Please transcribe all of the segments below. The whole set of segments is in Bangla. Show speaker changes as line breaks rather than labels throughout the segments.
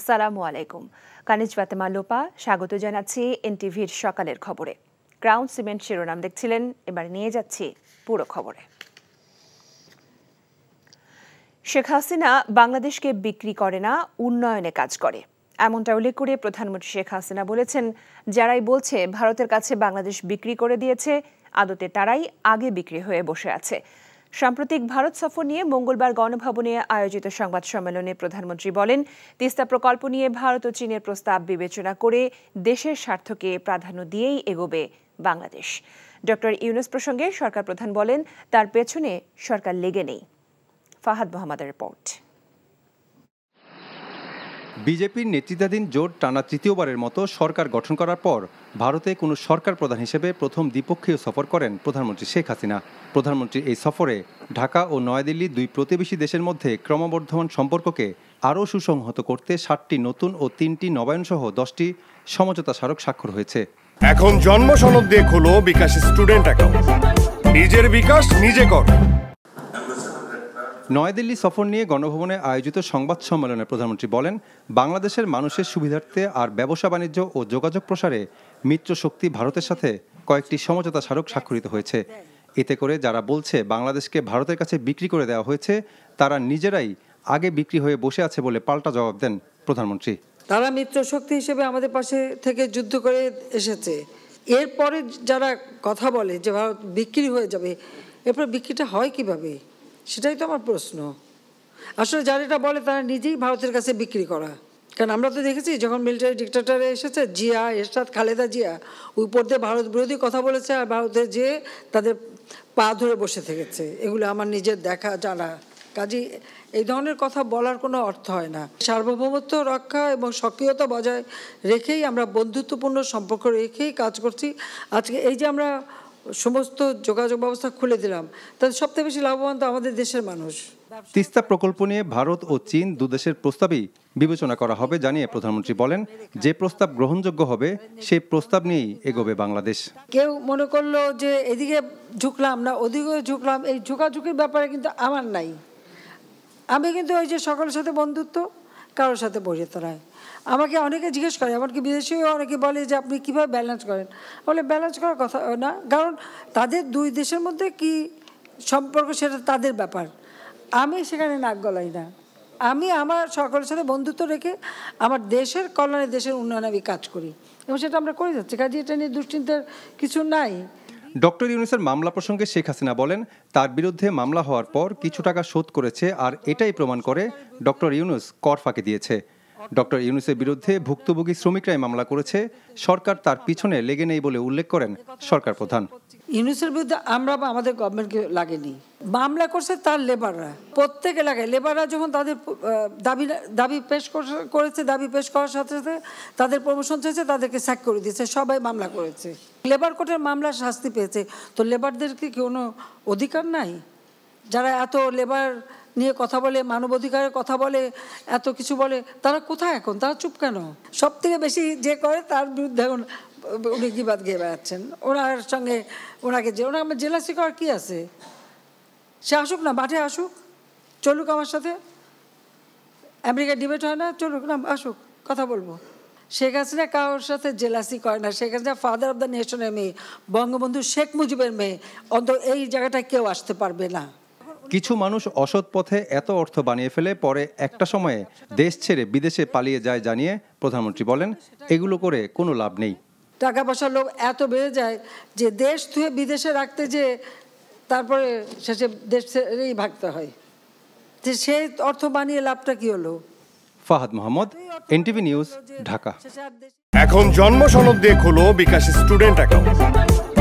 আসসালামু আলাইকুম। কানিজ ফাতেমা লোপা স্বাগত জানাচ্ছি এনটিভির সকালের খবরে। ক্রাউন সিমেন্ট শিরোনাম দেখছিলেন, এবার নিয়ে যাচ্ছি পুরো খবরে। শেখ হাসিনা বাংলাদেশকে বিক্রি করে না, উন্নয়নে কাজ করে, এমনটা উল্লেখ করে প্রধানমন্ত্রী শেখ হাসিনা বলেছেন, যারাই বলছে ভারতের কাছে বাংলাদেশ বিক্রি করে দিয়েছে, আদতে তারাই আগে বিক্রি হয়ে বসে আছে। সাম্প্রতিক ভারত সফর নিয়ে মঙ্গলবার গণভবনে আয়োজিত সংবাদ সম্মেলনে প্রধানমন্ত্রী বলেন, তিস্তা প্রকল্প নিয়ে ভারত ও চীনের প্রস্তাব বিবেচনা করে দেশের স্বার্থকে প্রাধান্য দিয়েই এগোবে বাংলাদেশ। ডক্টর ইউনূস প্রসঙ্গে সরকার প্রধান বলেন, তার পেছনে সরকার লেগে নেই। ফাহাদ মোহাম্মদের রিপোর্ট।
বিজেপির নেতৃত্বাধীন জোট টানা তৃতীয়বারের মতো সরকার গঠন করার পর ভারতে কোনো সরকার প্রধান হিসেবে প্রথম দ্বিপক্ষীয় সফর করেন প্রধানমন্ত্রী শেখ হাসিনা। প্রধানমন্ত্রীর এই সফরে ঢাকা ও নয়াদিল্লি দুই প্রতিবেশী দেশের মধ্যে ক্রমবর্ধমান সম্পর্ককে আরও সুসংহত করতে 7টি নতুন ও 3টি নবায়নসহ 10টি সমঝোতা স্মারক স্বাক্ষর হয়েছে।
এখন জন্ম সনদ দিয়ে খোলো বিকাশ স্টুডেন্ট অ্যাকাউন্ট, নিজের বিকাশ নিজে কর।
নয়াদিল্লি সফর নিয়ে গণভবনে আয়োজিত সংবাদ সম্মেলনে প্রধানমন্ত্রী বলেন, বাংলাদেশের মানুষের সুবিধার্থে আর ব্যবসা বাণিজ্য ও যোগাযোগ প্রসারে মিত্র শক্তি ভারতের সাথে কয়েকটি সমঝোতা স্মারক স্বাক্ষরিত হয়েছে। এতে করে যারা বলছে বাংলাদেশকে ভারতের কাছে বিক্রি করে দেওয়া হয়েছে, তারা নিজেরাই আগে বিক্রি হয়ে বসে আছে বলে পাল্টা জবাব দেন প্রধানমন্ত্রী।
তারা মিত্র শক্তি হিসেবে আমাদের পাশে থেকে যুদ্ধ করে এসেছে। এরপরে যারা কথা বলে যে ভারত বিক্রি হয়ে যাবে, এরপর বিক্রিটা হয় কিভাবে, সেটাই তো আমার প্রশ্ন। আসলে যারা এটা বলে তারা নিজেই ভারতের কাছে বিক্রি করা। কারণ আমরা তো দেখেছি যখন মিলিটারি ডিক্টেটর এসেছে, জিয়া, এরশাদ, খালেদা জিয়া উপর দিয়ে ভারত বিরোধী কথা বলেছে আর ভারতে যেয়ে তাদের পা ধরে বসে থেকেছে। এগুলো আমার নিজের দেখা জানা। কাজেই এই ধরনের কথা বলার কোনো অর্থ হয় না। সার্বভৌমত্ব রক্ষা এবং সক্রিয়তা বজায় রেখেই আমরা বন্ধুত্বপূর্ণ সম্পর্ক রেখেই কাজ করছি। আজকে এই যে আমরা সমস্ত যোগাযোগ ব্যবস্থা খুলে দিলাম, তাদের সবথেকে বেশি লাভবান তো আমাদের দেশের মানুষ।
তিস্তা প্রকল্প নিয়ে ভারত ও চীন দুদেশের প্রস্তাবই বিবেচনা করা হবে জানিয়ে প্রধানমন্ত্রী বলেন, যে প্রস্তাব গ্রহণযোগ্য হবে সেই প্রস্তাব নিয়েই এগোবে বাংলাদেশ।
কেউ মনে করলো যে এদিকে ঝুঁকলাম না ওদিকে ঝুঁকলাম, এই ঝুঁকাঝুঁকির ব্যাপারে কিন্তু আমার নাই। আমি কিন্তু ওই যে সকলের সাথে বন্ধুত্ব, কারোর সাথে বসে নয়। আমাকে অনেকে জিজ্ঞেস করে, এমনকি বিদেশিও অনেকে বলে যে আপনি কীভাবে ব্যালেন্স করেন। বলে ব্যালেন্স করার কথা না, কারণ তাদের দুই দেশের মধ্যে কি সম্পর্ক সেটা তাদের ব্যাপার। আমি সেখানে নাক গলাই না। আমি আমার সকলের সাথে বন্ধুত্ব রেখে আমার দেশের কল্যাণে, দেশের উন্নয়নে আমি কাজ করি এবং সেটা আমরা করে যাচ্ছি। কাজে এটা নিয়ে দুশ্চিন্তার কিছু নাই।
ডক্টর ইউনূসের মামলা প্রসঙ্গে শেখ হাসিনা বলেন, তার বিরুদ্ধে মামলা হওয়ার পর কিছু টাকা শোধ করেছে, আর এটাই প্রমাণ করে ডক্টর ইউনূস কর ফাঁকি দিয়েছে। ডক্টর ইউনূসের বিরুদ্ধে ভুক্তভোগী শ্রমিকরাই মামলা করেছে, সরকার তার পিছনে লেগে নেই বলে উল্লেখ করেন সরকার প্রধান।
ইউনূসের বিরুদ্ধে আমরা বা আমাদের গভর্নমেন্টকে লাগেনি, মামলা করছে তার লেবাররা, প্রত্যেকে লাগে। লেবাররা যখন তাদের দাবি পেশ করেছে, দাবি পেশ করার সাথে সাথে তাদের প্রমোশন চেয়েছে, তাদেরকে স্যাক করে দিয়েছে, সবাই মামলা করেছে। লেবার কোর্টের মামলা শাস্তি পেয়েছে, তো লেবারদের কি কোনো অধিকার নাই? যারা এত লেবার নিয়ে কথা বলে, মানবাধিকারের কথা বলে, এত কিছু বলে, তারা কোথায় এখন? তারা চুপ কেন? সব থেকে বেশি যে করে তার বিরুদ্ধে এখন উনি গিবাদ গিয়ে বেড়াচ্ছেন। ওনার সঙ্গে ওনাকে আমার জেলাসি করার কী আছে? সে আসুক না, মাঠে আসুক, চলুক আমার সাথে। আমেরিকায় ডিবেট হয় না, চলুক না, আসুক, কথা বলবো। শেখ হাসিনা কারোর সাথে জেলাসি করে না। Sheikh Hasina father of the নেশনের মেয়ে, বঙ্গবন্ধু শেখ মুজিবের মেয়ে। অন্তত এই জায়গাটায় কেউ আসতে পারবে না।
কিছু মানুষ অসৎ পথে এত অর্থ বানিয়ে ফেলে, পরে একটা সময়ে দেশ ছেড়ে বিদেশে পালিয়ে যায় জানিয়ে প্রধানমন্ত্রী বলেন, এগুলো করে কোনো লাভ নেই।
টাকা পয়সার লোভ এত বেড়ে যায় যে দেশ ধুয়ে বিদেশে রাখতে যে তারপরে শেষে দেশ ছেড়েই ভাগতে হয়। যে সেই অর্থ বানিয়ে লাভটা কি হলো?
Fahad Mohammad, NTV news, Dhaka.
এখন জন্ম সনদ দিয়ে খোলো বিকাশ স্টুডেন্ট অ্যাকাউন্ট,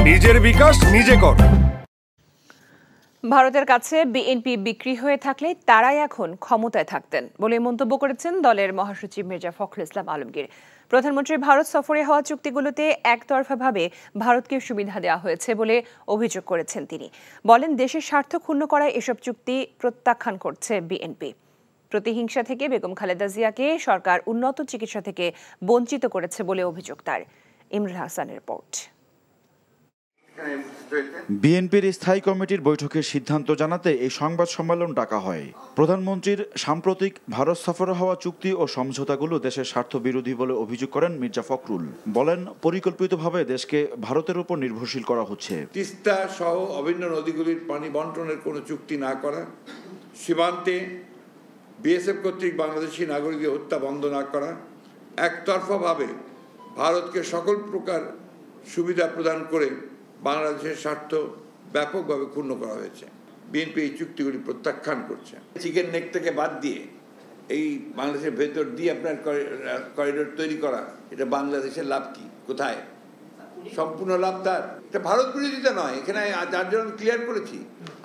নিজের বিকাশ নিজে কর।
ভারতের কাছে বিএনপি বিক্রি হয়ে থাকলে তারাই এখন ক্ষমতায় থাকতেন বলে মন্তব্য করেছেন দলের মহাসচিব মির্জা ফখরুল ইসলাম আলমগীর। প্রধানমন্ত্রীর ভারত সফরে হওয়া চুক্তিগুলোতে একতরফাভাবে ভারতকে সুবিধা দেওয়া হয়েছে বলে অভিযোগ করেছেন তিনি। বলেন, দেশের স্বার্থ ক্ষুণ্ণ করায় এসব চুক্তি প্রত্যাখ্যান করছে বিএনপি। প্রতিহিংসা থেকে বেগম খালেদা জিয়াকে সরকার উন্নত চিকিৎসা থেকে বঞ্চিত করেছে বলে অভিযোগ তার। ইমরুল হাসানের রিপোর্ট।
বিএনপির স্থায়ী কমিটির বৈঠকের সিদ্ধান্ত জানাতে এই সংবাদ সম্মেলন ডাকা হয়। প্রধানমন্ত্রীর সাম্প্রতিক ভারত সফরে হওয়া চুক্তি ও সমঝোতাগুলো দেশের স্বার্থ বিরোধী বলে অভিযোগ করেন মির্জা ফখরুল। বলেন, পরিকল্পিতভাবে দেশকে ভারতের উপর নির্ভরশীল করা হচ্ছে।
তিস্তা সহ অভিন্ন নদীগুলির পানি বন্টনের কোনো চুক্তি না করা, সীমান্তে বিএসএফ কর্তৃক বাংলাদেশি নাগরিকদের হত্যা বন্ধ না করা, একতরফাভাবে ভারতকে সকল প্রকার সুবিধা প্রদান করে বাংলাদেশের স্বার্থ ব্যাপকভাবে ক্ষুণ্ণ করা হয়েছে। বিএনপি এই চুক্তিগুলি প্রত্যাখ্যান করছে। চিকেন নেক থেকে বাদ দিয়ে এই বাংলাদেশের ভেতর দিয়ে আপনার করিডোর তৈরি করা, এটা বাংলাদেশের লাভ কি? কোথায়? সম্পূর্ণ লাভ তার। এটা ভারত বিরোধিতা নয়, এখানে যার জন্য ক্লিয়ার করেছি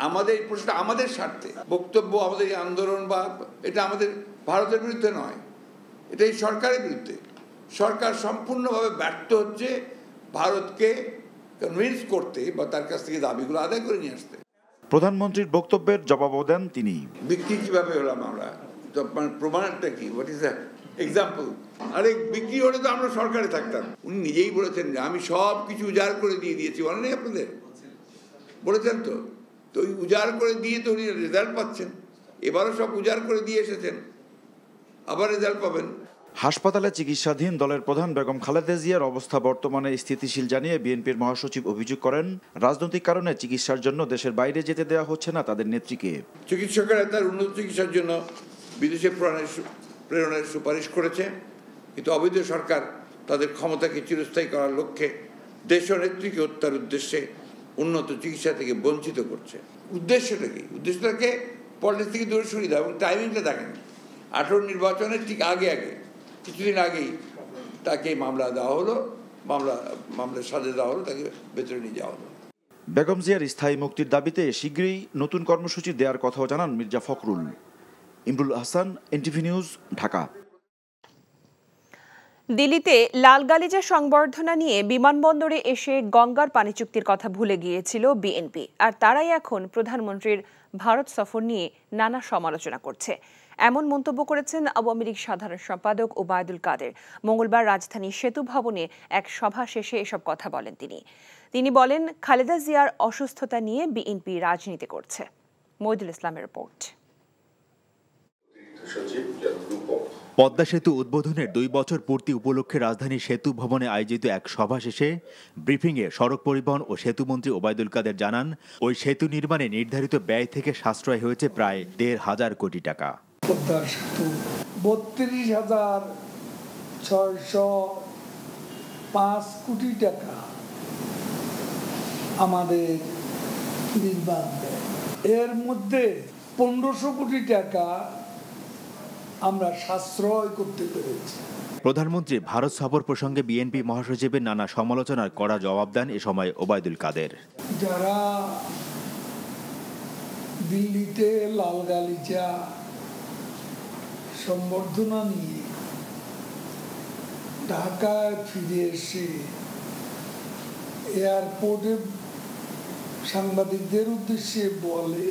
আমাদের এই প্রশ্নটা আমাদের স্বার্থে। বক্তব্য আমাদের এই আন্দোলন বা এটা আমাদের ভারতের বিরুদ্ধে নয়, এটা এই সরকারের বিরুদ্ধে। সরকার সম্পূর্ণভাবে ব্যর্থ হচ্ছে ভারতকে কনভিন্স করতে বা তার কাছ থেকে দাবিগুলো আদায় করে নিয়ে আসতে।
প্রধানমন্ত্রীর বক্তব্যের জবাবও দেন তিনি।
বিক্রি কিভাবে হলাম আমরা, প্রমাণটা কি? What is the example? আরে বিক্রি হলে তো আমরা সরকারে থাকতাম। উনি নিজেই বলেছেন যে আমি সব কিছু উজাড় করে দিয়ে দিয়েছি, বলেন নাই আপনাদের? বলেছেন তো। তো ওই উজাড় করে দিয়ে তো উনি রেজাল্ট পাচ্ছেন। এবারও সব উজাড় করে দিয়ে এসেছেন, আবার রেজাল্ট পাবেন।
হাসপাতালে চিকিৎসাধীন দলের প্রধান বেগম খালেদা জিয়ার অবস্থা বর্তমানে স্থিতিশীল জানিয়ে বিএনপির মহাসচিব অভিযোগ করেন, রাজনৈতিক কারণে চিকিৎসার জন্য দেশের বাইরে যেতে দেওয়া হচ্ছে না তাদের নেত্রীকে।
চিকিৎসকেরা তার উন্নত চিকিৎসার জন্য বিদেশে প্রেরণের সুপারিশ করেছে, কিন্তু অবৈধ সরকার তাদের ক্ষমতাকে চিরস্থায়ী করার লক্ষ্যে দেশ নেত্রীকে হত্যার উদ্দেশ্যে উন্নত চিকিৎসা থেকে বঞ্চিত করছে। উদ্দেশ্যটা কি? উদ্দেশ্যটাকে পলিটিক্স থেকে দূরে সরিয়ে দেওয়া। এবং টাইমিংটা দেখেন, 18 নির্বাচনের ঠিক আগে কিছুদিন আগেই তাকে মামলা দেওয়া হলো, মামলার সাজা দেওয়া হলো, তাকে ভেতরে নিয়ে যাওয়া হলো।
বেগম জিয়ার স্থায়ী মুক্তির দাবিতে শীঘ্রই নতুন কর্মসূচি দেওয়ার কথাও জানান মির্জা ফখরুল। Imrul Ahsan, NTV news, Dhaka.
দিল্লিতে লাল গালিচা সংবর্ধনা নিয়ে বিমানবন্দরে এসে গঙ্গার পানি চুক্তির কথা ভুলে গিয়েছিল বিএনপি, আর তারাই এখন প্রধানমন্ত্রীর ভারত সফর নিয়ে নানা সমালোচনা করছে। এমন মন্তব্য করেছেন আওয়ামী লীগ সাধারণ সম্পাদক ওবায়দুল কাদের। মঙ্গলবার রাজধানীর সেতু ভবনে এক সভা শেষে এসব কথা বলেন তিনি বলেন, খালেদা জিয়ার অসুস্থতা নিয়ে বিএনপি রাজনীতি করছে। মহিদুল ইসলামের রিপোর্ট।
পদ্মা সেতু উদ্বোধনের 2 বছর পূর্তি উপলক্ষে রাজধানীর সেতু ভবনে আয়োজিত এক সভা শেষে ব্রিফিংয়ে সড়ক পরিবহন ও সেতুমন্ত্রী ওবায়দুল কাদের জানান, ওই সেতু নির্মাণে নির্ধারিত ব্যয় থেকে সাশ্রয় হয়েছে প্রায় 1,500 কোটি টাকা।
পদ্মা সেতু 32,605 কোটি টাকা আমাদের নির্মাণ ব্যয়। এর মধ্যে 1500 কোটি টাকা আমরা সাশ্রয় করতে পেরেছি।
প্রধানমন্ত্রী ভারত সফর প্রসঙ্গে বিএনপি মহাসচিবের নানা সমালোচনার কড়া জবাব দেন এ সময় ওবায়দুল কাদের।
যারা দিল্লিতে লাল গালিচা সংবর্ধনা নিয়ে ঢাকায় ফিরে এসে এয়ারপোর্টে সাংবাদিকদের উদ্দেশ্যে বলে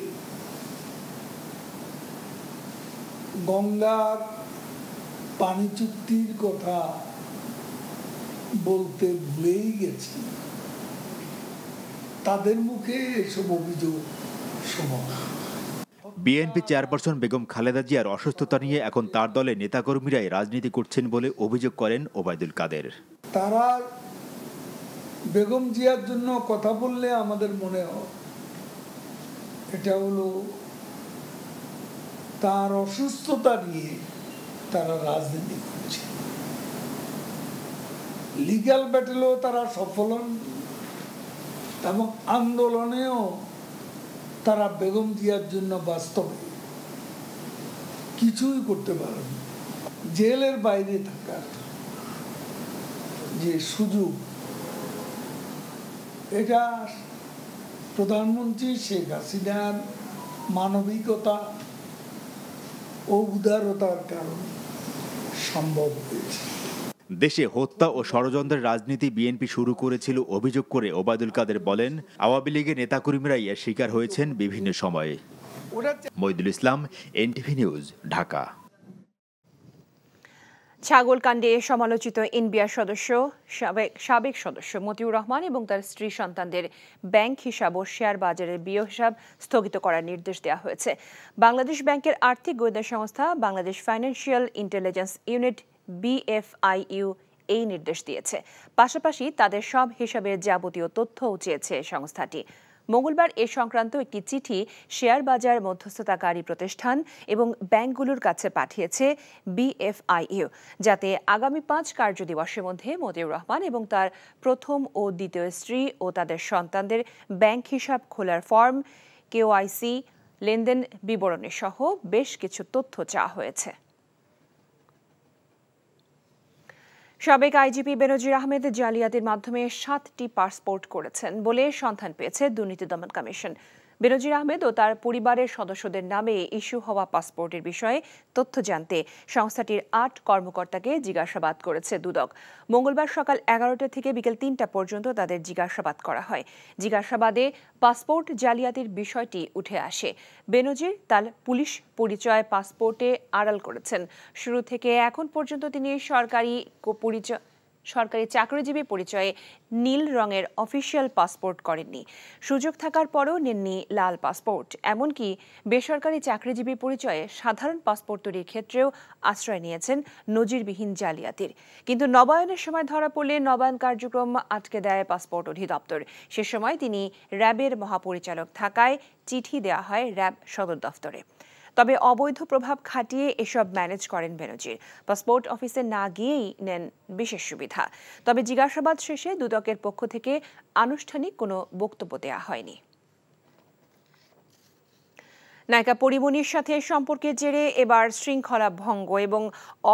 গঙ্গার পানি চুক্তির কথা বলতে ভুলেই গেছি, তাদের মুখে এসব অভিযোগ শোনা।
বিএনপি চেয়ারপারসন বেগম খালেদা জিয়ার অসুস্থতা নিয়ে এখন তার দলের নেতাকর্মীরাই রাজনীতি করছেন বলে অভিযোগ করেন ওবায়দুল কাদের।
তারা বেগম জিয়ার জন্য কথা বললে আমাদের মনে হয় এটা হলো তার অসুস্থতা নিয়ে তারা রাজনীতি করছে। লিগ্যাল ব্যাটেলেও তারা সফল হন এবং আন্দোলনেও তারা বেগম জিয়ার জন্য বাস্তবে কিছুই করতে পারেন। জেলের বাইরে থাকার যে সুযোগ, এটা প্রধানমন্ত্রী শেখ হাসিনার মানবিকতা ও উদারতার কারণে সম্ভব হয়েছে।
দেশে হত্যা ও ষড়যন্ত্রের রাজনীতি বিএনপি শুরু করেছিল অভিযোগ করে ওবায়দুল কাদের বলেন, আওয়ামী লীগের নেতাকর্মীরাই এর শিকার হয়েছেন বিভিন্ন সময়ে। মহিদুল ইসলাম, এনটিভি নিউজ, ঢাকা।
ছাগলকাণ্ডে সমালোচিত এনবিআর সদস্য সাবেক সদস্য মতিউর রহমান এবং তার স্ত্রী সন্তানদের ব্যাংক হিসাব ও শেয়ার বাজারের বিয় হিসাব স্থগিত করার নির্দেশ দেওয়া হয়েছে। বাংলাদেশ ব্যাংকের আর্থিক গোয়েন্দা সংস্থা Bangladesh financial intelligence unit BFIU এই নির্দেশ দিয়েছে। পাশাপাশি তাদের সব হিসাবের যাবতীয় তথ্যও চেয়েছে সংস্থাটি। মঙ্গলবার এ সংক্রান্ত একটি চিঠি শেয়ার বাজার মধ্যস্থতাকারী প্রতিষ্ঠান এবং ব্যাংকগুলোর কাছে পাঠিয়েছে BFIU, যাতে আগামী 5 কার্যদিবসের মধ্যে মতিউর রহমান এবং তার প্রথম ও দ্বিতীয় স্ত্রী ও তাদের সন্তানদের ব্যাংক হিসাব খোলার ফর্ম, KYC, লেনদেন বিবরণী সহ বেশ কিছু তথ্য চাওয়া হয়েছে। সাবেক আইজিপি বেনজির আহমেদ জালিয়াতির মাধ্যমে 7টি পাসপোর্ট করেছেন বলে সন্ধান পেয়েছে দুর্নীতি দমন কমিশন। বেনজির আহমেদ ও তার পরিবারের সদস্যদের নামে ইস্যু হওয়া পাসপোর্টের বিষয়ে তথ্য জানতে সংস্থাটির 8 কর্মকর্তাকে জিজ্ঞাসাবাদ করেছে দুদক। মঙ্গলবার সকাল 11টা থেকে বিকেল 3টা পর্যন্ত তাদের জিজ্ঞাসাবাদ করা হয়। জিজ্ঞাসাবাদে পাসপোর্ট জালিয়াতির বিষয়টি উঠে আসে। বেনজির তার পুলিশ পরিচয় পাসপোর্টে আড়াল করেছেন। শুরু থেকে এখন পর্যন্ত তিনি সরকারি চাকরিজীবী পরিচয়ে নীল রঙের অফিসিয়াল পাসপোর্ট করেননি। সুযোগ থাকার পরও নেননি লাল পাসপোর্ট। এমনকি বেসরকারি চাকরিজীবী পরিচয়ে সাধারণ পাসপোর্ট তৈরির ক্ষেত্রেও আশ্রয় নিয়েছেন নজিরবিহীন জালিয়াতির। কিন্তু নবায়নের সময় ধরা পড়লে নবায়ন কার্যক্রম আটকে দেয় পাসপোর্ট অধিদপ্তর। সে সময় তিনি র্যাবের মহাপরিচালক থাকায় চিঠি দেওয়া হয় র্যাব সদর দফতরে। তবে অবৈধ প্রভাব খাটিয়ে এসব ম্যানেজ করেন বেনজির। পাসপোর্ট অফিসে না গিয়েই নেন বিশেষ সুবিধা। তবে জিজ্ঞাসাবাদ শেষে দুদকের পক্ষ থেকে আনুষ্ঠানিক কোনো বক্তব্য দেওয়া হয়নি। নায়িকা পরিমণির সাথে সম্পর্কের জেরে এবার শৃঙ্খলা ভঙ্গ এবং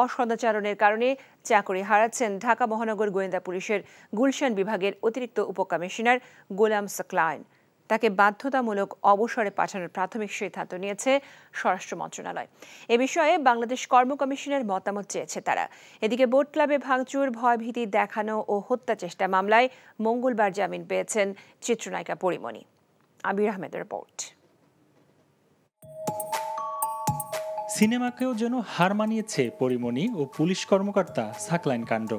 অসদাচরণের কারণে চাকরি হারাচ্ছেন ঢাকা মহানগর গোয়েন্দা পুলিশের গুলশান বিভাগের অতিরিক্ত উপকমিশনার গোলাম সাকলাইন। তাকে বাধ্যতামূলক অবসরে পাঠানোর প্রাথমিক সিদ্ধান্ত নিয়েছে স্বরাষ্ট্র মন্ত্রণালয়। এ বিষয়ে বাংলাদেশ কর্ম কমিশনের মতামত চেয়েছে তারা। এদিকে বোট ক্লাবে ভাঙচুর, ভয়ভীতি দেখানো ও হত্যা চেষ্টা মামলায় মঙ্গলবার জামিন পেয়েছেন চিত্রনায়িকা পরিমণি। আবির আহমেদের রিপোর্ট।
সিনেমাকেও যেন হার মানিয়েছে পরিমণি ও পুলিশ কর্মকর্তা সাকলাইন কাণ্ড।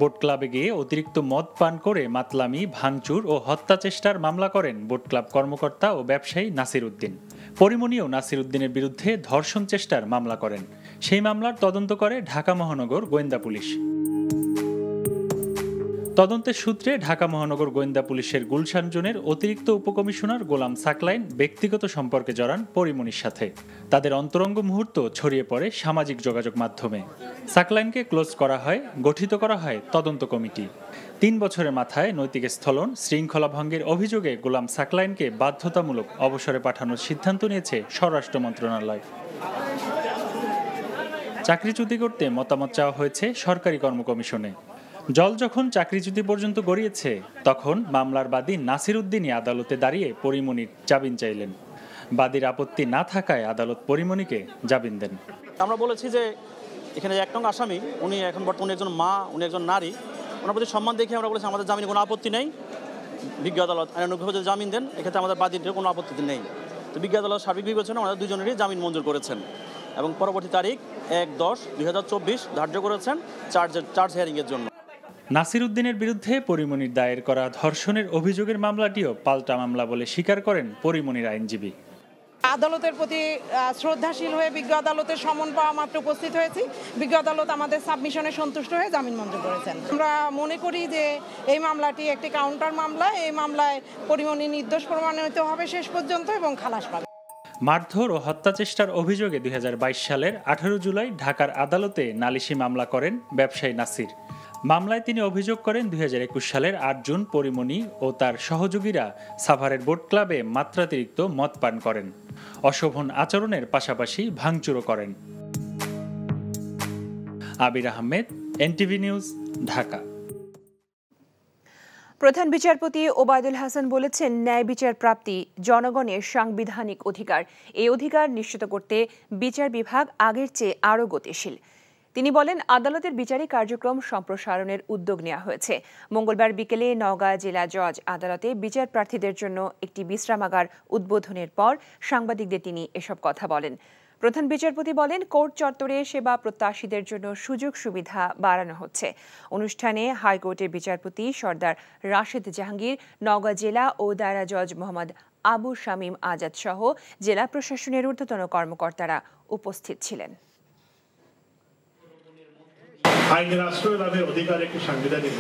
বোট ক্লাবে গিয়ে অতিরিক্ত মদ পান করে মাতলামি, ভাঙচুর ও হত্যা চেষ্টার মামলা করেন বোট ক্লাব কর্মকর্তা ও ব্যবসায়ী নাসির উদ্দিন। পরিমণিও নাসির উদ্দিনের বিরুদ্ধে ধর্ষণ চেষ্টার মামলা করেন। সেই মামলার তদন্ত করে ঢাকা মহানগর গোয়েন্দা পুলিশ। তদন্তের সূত্রে ঢাকা মহানগর গোয়েন্দা পুলিশের গুলশান জোনের অতিরিক্ত উপকমিশনার গোলাম সাকলাইন ব্যক্তিগত সম্পর্কে জড়ান পরিমণির সাথে। তাদের অন্তরঙ্গ মুহূর্ত ছড়িয়ে পড়ে সামাজিক যোগাযোগ মাধ্যমে। সাকলাইনকে ক্লোজ করা হয়, গঠিত করা হয় তদন্ত কমিটি। 3 বছরের মাথায় নৈতিক স্থলন, শৃঙ্খলা ভঙ্গের অভিযোগে গোলাম সাকলাইনকে বাধ্যতামূলক অবসরে পাঠানোর সিদ্ধান্ত নিয়েছে স্বরাষ্ট্র মন্ত্রণালয়। চাকরিচ্যুতি করতে মতামত চাওয়া হয়েছে সরকারি কর্ম কমিশনে। জল যখন চাকরিচ্যুতি পর্যন্ত গড়িয়েছে, তখন মামলার বাদী নাসির উদ্দিনই আদালতে দাঁড়িয়ে পরিমণির জামিন চাইলেন। বাদীর আপত্তি না থাকায় আদালত পরিমণিকে জামিন দেন।
আমরা বলেছি যে এখানে 1 নং আসামি, উনি এখন বর্তমানে একজন মা, উনি একজন নারী, ওনার প্রতি সম্মান দেখে আমরা বলেছি আমাদের জামিনে কোনো আপত্তি নেই। বিজ্ঞ আদালত আইনানুগভাবে যদি জামিন দেন, এক্ষেত্রে আমাদের বাদীর কোনো আপত্তি নেই। তো বিজ্ঞ আদালত সার্বিক বিবেচনা আমাদের দুজনেরই জামিন মঞ্জুর করেছেন এবং পরবর্তী তারিখ 1/10/2024 ধার্য করেছেন চার্জ হিয়ারিংয়ের জন্য।
নাসির উদ্দিনের বিরুদ্ধে পরিমণির দায়ের করা ধর্ষণের অভিযোগের মামলাটিও পাল্টা মামলা বলে স্বীকার করেন পরিমণির আইনজীবী।
আদালতের প্রতি শ্রদ্ধাশীল হয়ে বিজ্ঞ আদালতের সমন পাওয়া মাত্র উপস্থিত হয়েছি। বিজ্ঞ আদালত আমাদের সাবমিশনে সন্তুষ্ট হয়ে জামিন মঞ্জুর করেছেন। আমরা মনে করি যে এই মামলাটি একটি কাউন্টার মামলা। এই মামলায় পরিমণি নির্দোষ প্রমাণিত হবে শেষ পর্যন্ত এবং খালাস পাবে।
মারধর ও হত্যা চেষ্টার অভিযোগে 2022 সালের 18 জুলাই ঢাকার আদালতে নালিশি মামলা করেন ব্যবসায়ী নাসির। মামলায় তিনি অভিযোগ করেন 2021 সালের 8 জুন পরিমণি ও তার সহযোগীরা সাভারের বোট ক্লাবে মাত্রাতিরিক্ত মদ পান করেন, অশোভন আচরণের পাশাপাশি ভাঙচুরও করেন। আবির আহমেদ, NTV নিউজ, ঢাকা।
প্রধান বিচারপতি ওবায়দুল হাসান বলেছেন, ন্যায় বিচার প্রাপ্তি জনগণের সাংবিধানিক অধিকার। এই অধিকার নিশ্চিত করতে বিচার বিভাগ আগের চেয়ে আরও গতিশীল। তিনি বলেন, আদালতের বিচারিক কার্যক্রম সম্প্রসারণের উদ্যোগ নেওয়া হয়েছে। মঙ্গলবার বিকেলে নওগাঁ জেলা জজ আদালতে বিচার প্রার্থীদের জন্য একটি বিশ্রামাগার উদ্বোধনের পর সাংবাদিকদের তিনি এসব কথা বলেন। প্রধান বিচারপতি বলেন, কোর্ট চত্বরে সেবা প্রত্যাশীদের জন্য সুযোগ সুবিধা বাড়ানো হচ্ছে। অনুষ্ঠানে হাইকোর্টের বিচারপতি সর্দার রাশেদ জাহাঙ্গীর, নওগাঁ জেলা ও দায়রা জজ মোহাম্মদ আবু শামীম আজাদ সহ জেলা প্রশাসনের ঊর্ধ্বতন কর্মকর্তারা উপস্থিত ছিলেন।
আইনের আশ্রয় লাভের অধিকার একটি সাংবিধানিক,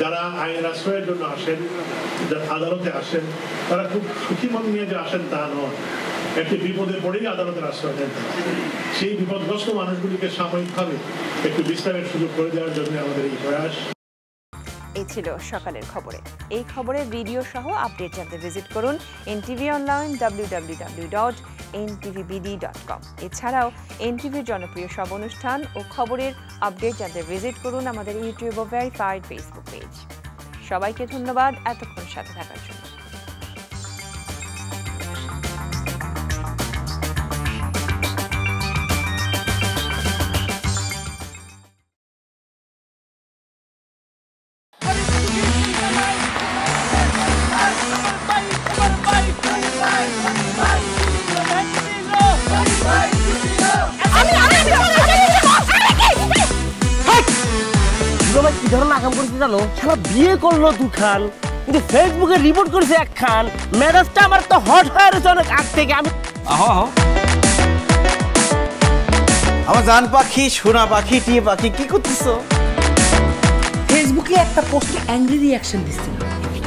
যারা আইনের আশ্রয়ের জন্য আসেন, যারা আদালতে আসেন, তারা খুব সুখী মন নিয়ে যে আসেন তা নয়, একটি বিপদে পড়েই আদালতের আশ্রয় নেন। সেই বিপদগ্রস্ত মানুষগুলিকে সাময়িকভাবে একটু বিশ্রামের সুযোগ করে দেওয়ার জন্য আমাদের এই প্রয়াস।
এই ছিল সকালের খবরে। এই খবরের ভিডিও সহ আপডেট জানতে ভিজিট করুন এনটিভি অনলাইন www.ntvbd.com। এছাড়াও এনটিভির জনপ্রিয় সব অনুষ্ঠান ও খবরের আপডেট জানতে ভিজিট করুন আমাদের ইউটিউব ও ভেরিফাইড ফেসবুক পেজ। সবাইকে ধন্যবাদ এতক্ষণ সাথে থাকার জন্য।
কি ধরনের আকাম করেছে জানো? সারা বিয়ে করলো দুখান, কিন্তু ফেসবুকে রিপোর্ট করেছে একখান। মেজাজটা আমার তো হট হয়ে রয়েছে অনেক আগ থেকে। আমি
আমার জান পাখি, সোনা পাখি, টিয়ে পাখি, কি করতেছো?
ফেসবুকে একটা পোস্টে অ্যাংরি রিঅ্যাকশন দিছিল।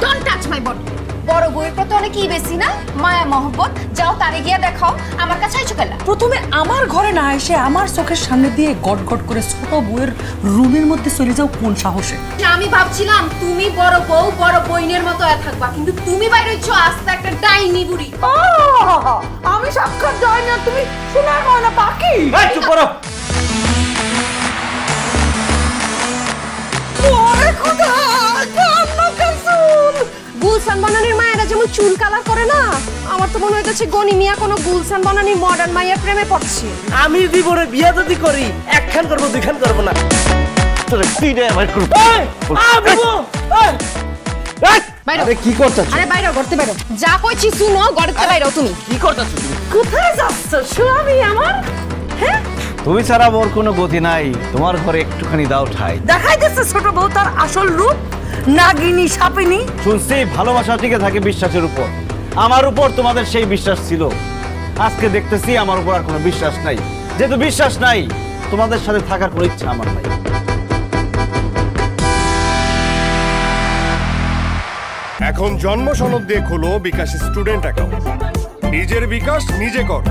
Don't touch my body. বড় বউয়ের প্রতি অনেক কি বেশি না মায়া মহব্বত, যাও তারে গিয়া দেখাও। আমার কাছে আইছো কেলা?
প্রথমে আমার ঘরে না এসে আমার চোখের সামনে দিয়ে গট গট করে ছোট বউয়ের রুমের মধ্যে চলে যাও কোন সাহসে?
আমি ভাবছিলাম তুমি বড় বউ বড় বইনের মতো থাকবা, কিন্তু তুমি বাইরে হইছো আস্তে একটা ডাইনি বুড়ি।
আমি সাক্ষাৎ ডাইনি আর তুমি সোনার ময়না পাখি।
এই চুপ করো।
ওরে খোদা, কান্না কাসুল।
গুলশান বনানীর মায়েরা যেমন চুল কালার করে না, আমার তো মনে হইতেছে গনি মিয়া কোনো গুলশান বনানীর মডার্ন মায়ের প্রেমে পড়ছে।
আমি জীবনে বিয়ে যদি করি একখান করবো, দুইখান করবো না। তোর তিনটা অ্যাভয়েড করব।
আরে কি করতেছ?
আরে বাইরে করতে বাইরে যা কইছি শুনো, গড়তে বাইরেও তুমি
কি করতেছ? তুমি
কোথায় যাচ্ছ স্বামী আমার? হ্যাঁ,
তুমি ছাড়া মোর কোনো গতি নাই। তোমার ঘরে একটুখানি দাও ঠাই।
দেখাই দিচ্ছে ছোট বউ তার আসল রূপ, নাগিনী সাপিনী।
শুনছি ভালোবাসা টিকে থাকে বিশ্বাসের উপর। আমার উপর তোমাদের সেই বিশ্বাস ছিল, আজকে দেখতেছি আমার উপর আর কোনো বিশ্বাস নাই। যেহেতু বিশ্বাস নাই, তোমাদের সাথে থাকার কোনো ইচ্ছা আমার নাই।
এখন জন্ম সনদ দিয়ে খোলো বিকাশ স্টুডেন্ট অ্যাকাউন্ট। নিজের বিকাশ নিজে কর।